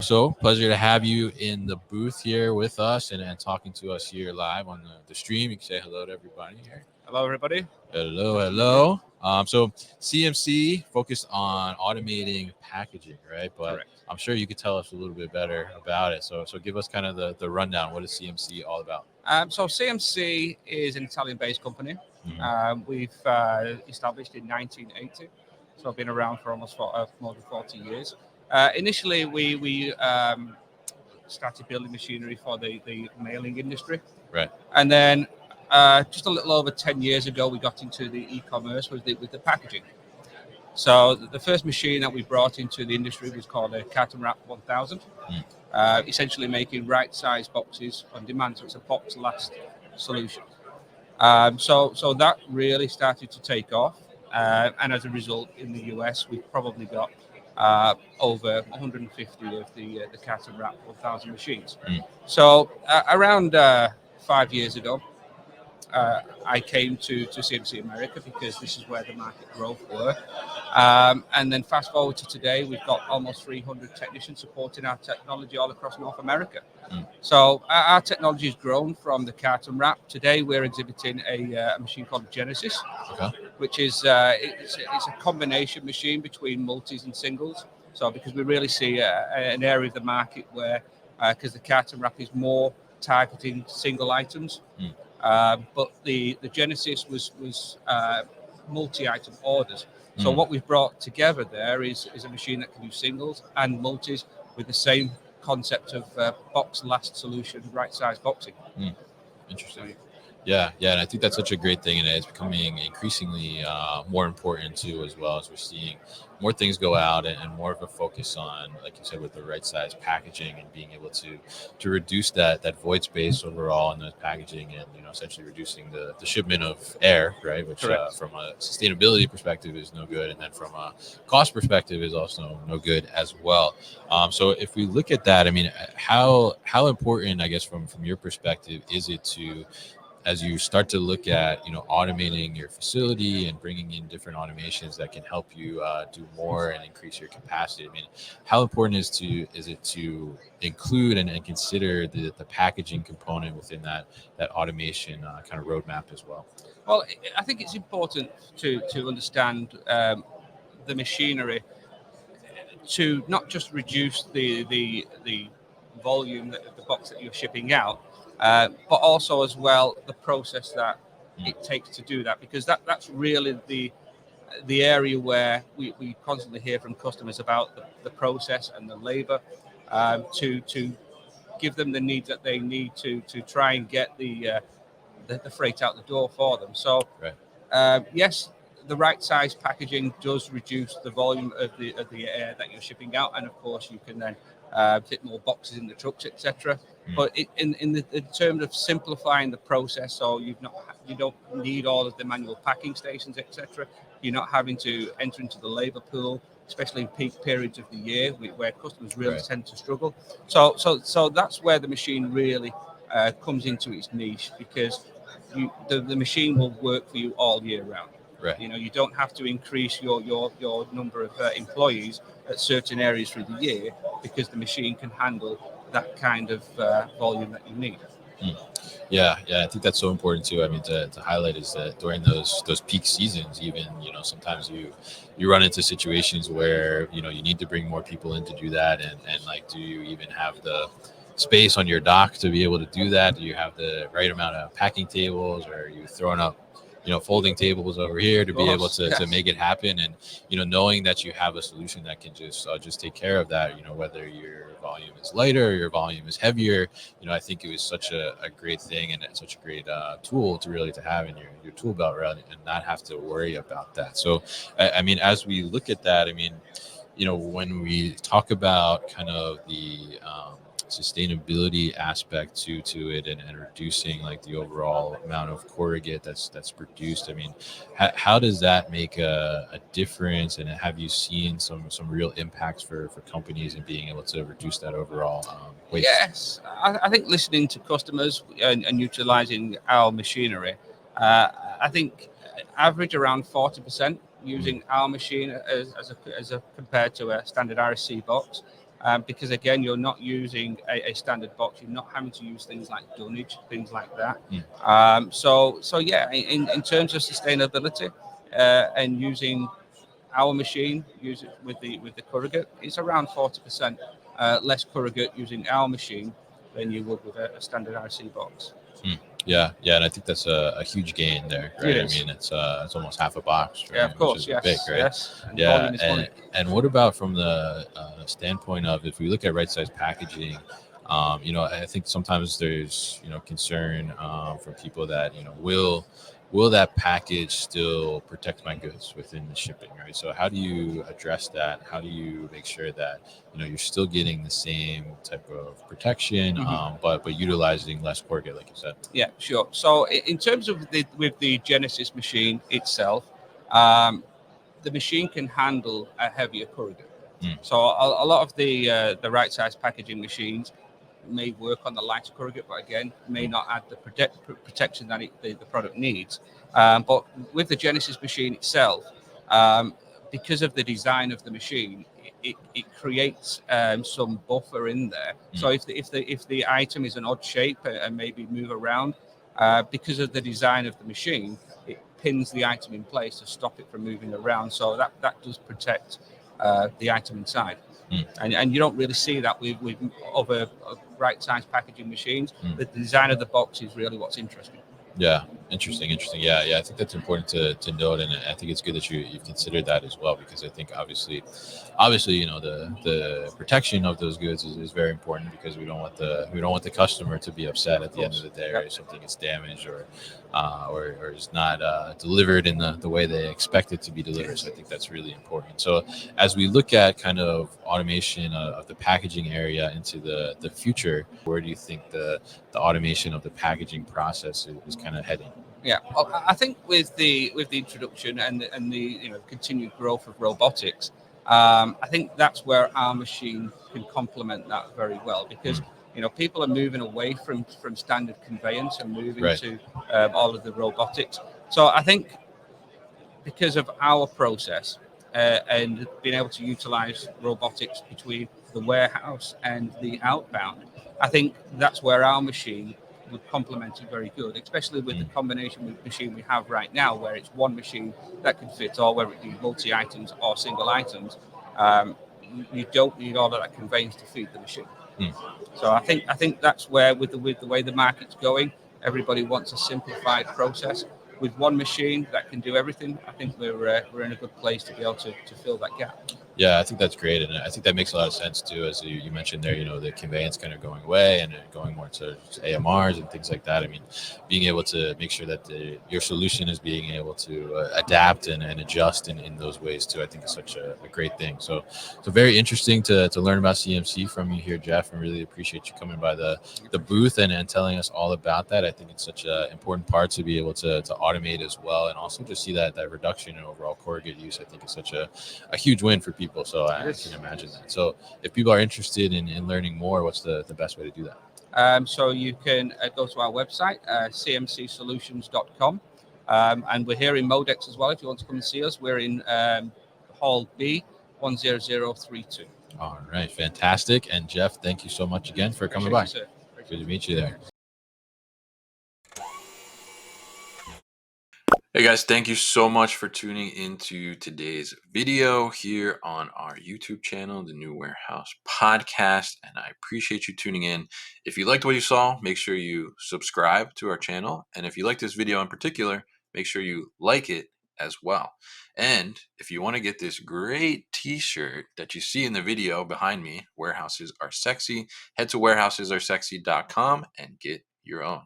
So pleasure to have you in the booth here with us and talking to us here live on the stream. You can say hello to everybody here. Hello, everybody. Hello, hello. So CMC focused on automating packaging, right? But Correct. I'm sure you could tell us a little bit better about it. So give us kind of the rundown. What is CMC all about? So CMC is an Italian-based company. We've established in 1980, so I've been around for almost more than 40 years. Initially, we started building machinery for the mailing industry, Right. and then just a little over 10 years ago, we got into the e-commerce with the packaging. So the first machine that we brought into the industry was called a Carton Wrap 1000. Essentially making right-size boxes on demand. So it's a box last solution. So that really started to take off. And as a result, in the US, we've probably got over 150 of the Carton Wrap 1000 machines. So around 5 years ago, I came to CMC America because this is where the market growth were. And then fast forward to today, we've got almost 300 technicians supporting our technology all across North America. So our technology has grown from the carton wrap. Today, we're exhibiting a machine called Genesis, which is it's a combination machine between multis and singles. So because we really see an area of the market where, because the carton wrap is more targeting single items, but the Genesis was multi-item orders. So what we've brought together there is a machine that can do singles and multis with the same concept of box last solution, right size boxing. Interesting. Yeah, and I think that's such a great thing, and it's becoming increasingly more important too, as well as we're seeing more things go out and more of a focus on, like you said, with the right size packaging and being able to reduce that void space overall in the packaging, and essentially reducing the shipment of air, right? Which from a sustainability perspective is no good, and then from a cost perspective is also no good as well. So if we look at that, I mean, how important, I guess, from your perspective, is it to, as you start to look at automating your facility and bringing in different automations that can help you do more and increase your capacity? I mean, how important is it to include and consider the packaging component within that automation kind of roadmap as well? Well, I think it's important to understand the machinery to not just reduce the volume of the box that you're shipping out, but also as well the process that it takes to do that, because that's really the area where we constantly hear from customers about the process and the labor, to give them the needs that they need to try and get the freight out the door for them. So yes, the right size packaging does reduce the volume of the air that you're shipping out, and of course you can then fit more boxes in the trucks, etc. But in terms of simplifying the process, so you don't need all of the manual packing stations, etc. You're not having to enter into the labor pool, especially in peak periods of the year where customers really tend to struggle. So that's where the machine really comes into its niche, because the machine will work for you all year round. You don't have to increase your number of employees at certain areas through the year, because the machine can handle that kind of volume that you need. Yeah, I think that's so important too. I mean, to highlight is that during those peak seasons, even sometimes you run into situations where you need to bring more people in to do that, and like, do you even have the space on your dock to be able to do that? Do you have the right amount of packing tables, or are you throwing up folding tables over here to be able to make it happen? And knowing that you have a solution that can just take care of that, whether your volume is lighter or your volume is heavier, I think it was such a great thing, and such a great tool to have in your tool belt, rather, and not have to worry about that. So I mean, as we look at that, I mean, when we talk about kind of the sustainability aspect to it, and reducing like the overall amount of corrugate that's produced, I mean, how does that make a difference, and have you seen some real impacts for companies in being able to reduce that overall waste? Yes, I think listening to customers and utilizing our machinery, I think average around 40% using our machine as a compared to a standard RSC box. because again, you're not using a standard box. You're not having to use things like dunnage, things like that. So yeah, in terms of sustainability and using our machine, use it with the corrugate, it's around 40% less corrugate using our machine than you would with a standard IC box. Yeah, and I think that's a huge gain there, right? I mean, it's almost half a box, right? Yeah, of course, which is big, right? Yes. And volume is money. And what about from the standpoint of if we look at right size packaging? I think sometimes there's concern from people that will that package still protect my goods within the shipping, right? So how do you address that? How do you make sure that you're still getting the same type of protection, but utilizing less corrugate, like you said? Yeah, sure. So in terms of with the Genesis machine itself, the machine can handle a heavier corrugate. So a lot of the right size packaging machines may work on the lighter corrugate, but again, may not add the protection that the product needs. But with the Genesis machine itself, because of the design of the machine, it creates some buffer in there. So if the item is an odd shape and maybe move around, because of the design of the machine, it pins the item in place to stop it from moving around. So that does protect the item inside. And you don't really see that with other right size packaging machines. The design of the box is really what's interesting. Yeah, interesting. Yeah. I think that's important to note, and I think it's good that you've considered that as well, because I think obviously, the protection of those goods is very important, because we don't want the customer to be upset at the end of the day, or something gets damaged or is not delivered in the way they expect it to be delivered. So I think that's really important. So as we look at kind of automation of the packaging area into the future, where do you think the automation of the packaging process is kind of heading? Yeah, well, I think with the introduction and the continued growth of robotics, I think that's where our machine can complement that very well, because people are moving away from standard conveyance and moving to all of the robotics. So I think because of our process and being able to utilize robotics between the warehouse and the outbound, I think that's where our machine would complement it very good, especially with the combination with machine we have right now, where it's one machine that can fit all, whether it be multi-items or single items. You don't need all of that conveyance to feed the machine. So I think that's where, with the way the market's going, everybody wants a simplified process. With one machine that can do everything, I think we're in a good place to be able to fill that gap. Yeah, I think that's great, and I think that makes a lot of sense too, as you mentioned there. The conveyance kind of going away and going more to AMRs and things like that. I mean, being able to make sure that your solution is being able to adapt and adjust in those ways too, I think is such a great thing. So very interesting to learn about CMC from you here, Jeff, and really appreciate you coming by the booth and telling us all about that. I think it's such an important part to be able to automate as well, and also just see that reduction in overall corrugate use. I think is such a huge win for people. So I can imagine that. So if people are interested in learning more, what's the best way to do that? So you can go to our website, cmcsolutions.com. And we're here in Modex as well. If you want to come and see us, we're in Hall B 10032. All right, fantastic. And Jeff, thank you so much again for coming by. Good to meet you there. Hey guys, thank you so much for tuning into today's video here on our YouTube channel, The New Warehouse Podcast, and I appreciate you tuning in. If you liked what you saw, make sure you subscribe to our channel, and if you like this video in particular, make sure you like it as well. And if you want to get this great t-shirt that you see in the video behind me, Warehouses Are Sexy, head to warehousesAreSexy.com and get your own.